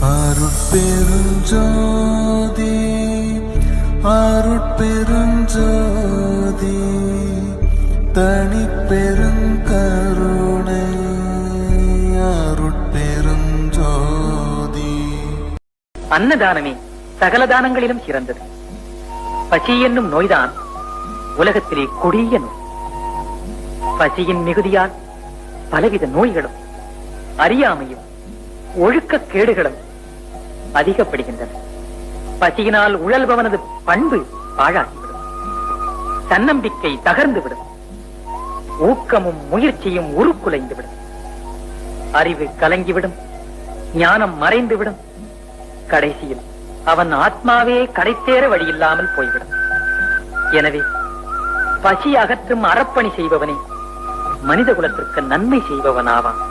அருட்பெருஞ்சோதி அருட்பெருஞ்சோதி தனிப்பெருங்கருணை அருட்பெருஞ்சோதி. அன்னதானமே சகல தானங்களிலும் சிறந்தது. பசி என்னும் நோய்தான் உலகத்திலே கொடிய நோய். பசியின் மிகுதியால் பலவித நோய்களும் அறியாமையும் ஒழுக்கக்கேடுகளும் அதிகப்படுகின்றன. பசியினால் உழல்பவனது பண்பு பாழாகிவிடும், தன்னம்பிக்கை தகர்ந்துவிடும், ஊக்கமும் முயற்சியும் உருக்குலைந்துவிடும், அறிவு கலங்கிவிடும், ஞானம் மறைந்துவிடும், கடைசியில் அவன் ஆத்மாவே கடைத்தேற வழியில்லாமல் போய்விடும். எனவே பசி அகற்றும் அறப்பணி செய்பவனே மனித குலத்திற்கு நன்மை செய்பவனாவான்.